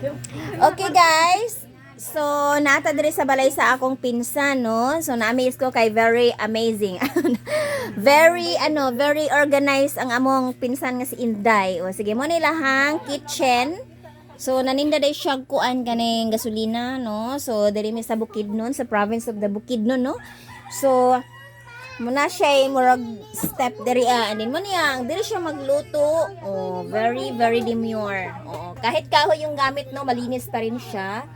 Okay guys, so nata diri sa balay sa akong pinsan, no? So na-amaze ko kay very amazing. Very organized ang among pinsan nga si Inday. O sige mo nilahang kitchen. So naninda day siya kuan kaning gasolina, no? So diri mi sa Bukidnon, sa province of the Bukidnon, no? So muna siya murag step diri anin mo niya diri siya magluto. Oh, very demure. Oh, kahit kahoy yung gamit, no, malinis pa rin siya.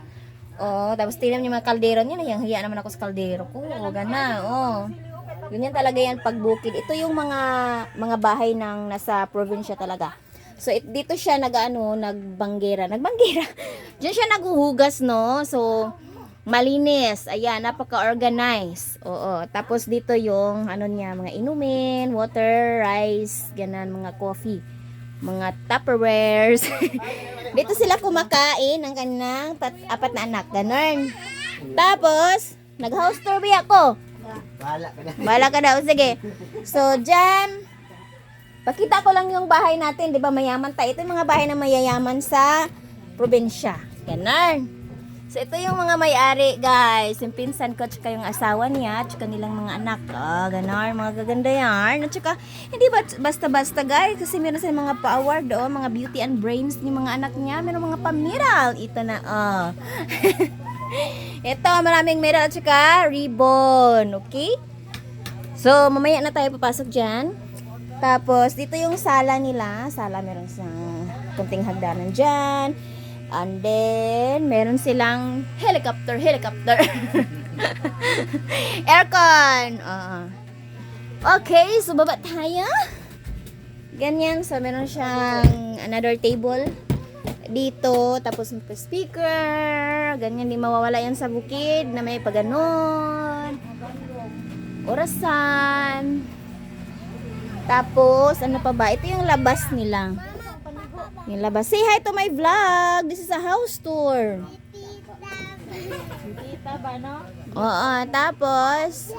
Oh, tapos tinan niyo mga kaldero niya, hiya naman ako sa kaldero ko. Oh, gana. Oh. Ganyan talaga yan pag bukid. Ito yung mga bahay ng nasa probinsya talaga. So dito siya nagbanggera. Diyan siya naghuhugas, no. So malinis. Ayan, napaka-organized. Oo. Tapos dito yung niya, mga inumin, water, rice, ganan, mga coffee, mga Tupperwares. Dito sila kumakain ng kanilang apat na anak. Ganon. Tapos, nag-house tour ba ako? Bala ka daw. Sige. So, dyan, pakita ko lang yung bahay natin. Di ba mayaman tayo? Ito yung mga bahay na mayayaman sa probinsya. Ganon. So, ito yung mga may-ari, guys. Yung pinsan ko, tsaka yung asawa niya, tsaka nilang mga anak. Oh, ganon. Mga gaganda yan. At tsaka, hindi ba basta-basta, guys. Kasi meron sa mga pa-award, oh. Mga beauty and brains ni mga anak niya. Meron mga pamiral. Ito na, oh. Ito, maraming medal at saka ribbon. Okay? So, mamaya na tayo papasok dyan. Tapos, dito yung sala nila. Sala, meron siyang kunting hagdanan dyan. And then, meron silang helicopter. Aircon. Okay, so baba tayo. Ganyan. So, meron siyang another table dito, tapos may speaker, ganyan, di mawawala yan sa bukid na may paganon, orasan, tapos ano pa ba, ito yung labas nila, yung labas. Say hi to my vlog, this is a house tour. Oo, tapos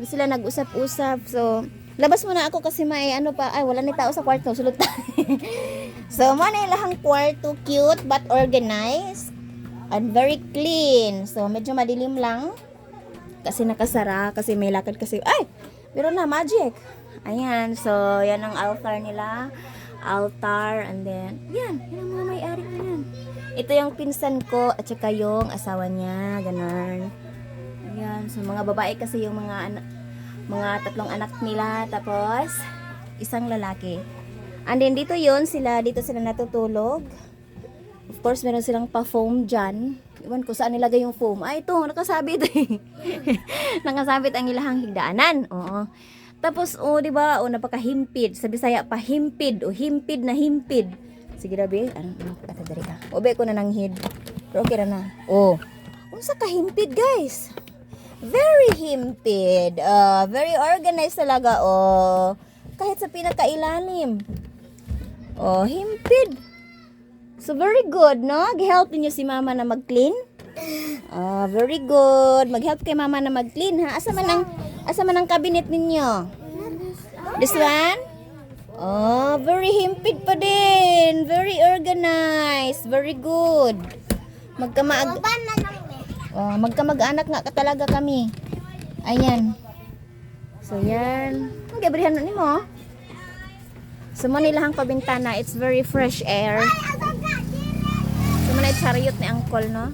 sila nag-usap-usap. So labas muna ako kasi may wala na tao sa kwarto, sulod tayo. So, muna ilahang kwarto, cute but organized and very clean. So, medyo madilim lang kasi nakasara, kasi may lakad kasi. Ay! Pero na, magic. Ayan, so, yan ang altar nila. Altar, and then, yan ang mga may-ari na yan. Ito yung pinsan ko at saka yung asawa niya, ganun. Ayan, so mga babae kasi yung mga tatlong anak nila, tapos isang lalaki. And then dito sila natutulog. Of course, meron silang pa-foam dyan. Iwan ko saan nilagay yung foam. Ay, ito, nakasabit. Nakasabit ang ilahang higdaanan. Oo. Tapos, di ba, napakahimpid. Sa Bisaya pa, himpid. Himpid na himpid. Sige, Rabi. Katadari ka. Obe ko na ng hid. Pero okay na. Unsa kahimpid, guys? Very himpid. Very organized talaga. Kahit sa pinakailalim. Himpid. So, very good, no? Mag-help niyo si mama na mag-clean. Very good. Mag-help kay mama na mag-clean, ha? Asa man ang cabinet ninyo? This one? Very himpid pa din. Very organized. Very good. Magkamag-anak nga talaga kami. Ayan. So, yan. Magabrihan na ni mo. So, manilahang pabintana. It's very fresh air. So, manay chariot ni Uncle, no?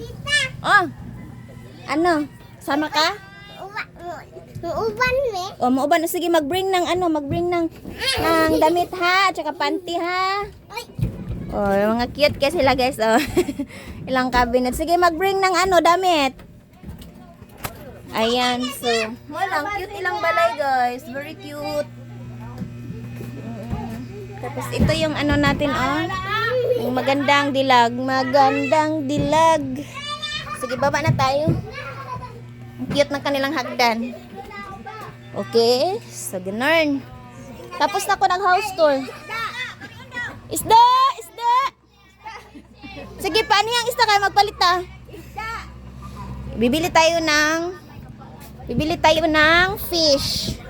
Ano? Sama ka? Uuban me. Mauban. Sige, mag-bring ng damit, ha? Tsaka panty, ha? Yung mga cute kasi sila, guys. Ilang cabinet. Sige, mag-bring ng damit. Ayan. So, walang cute ilang balay, guys. Very cute. Tapos, ito yung natin, yung magandang dilag. Sige, baba na tayo. Ang cute ng kanilang hagdan. Okay. So, ganun. Tapos na ako ng house tour. Isda! Sige, paano yung isda kayo magpalit, ha? Bibili tayo ng fish.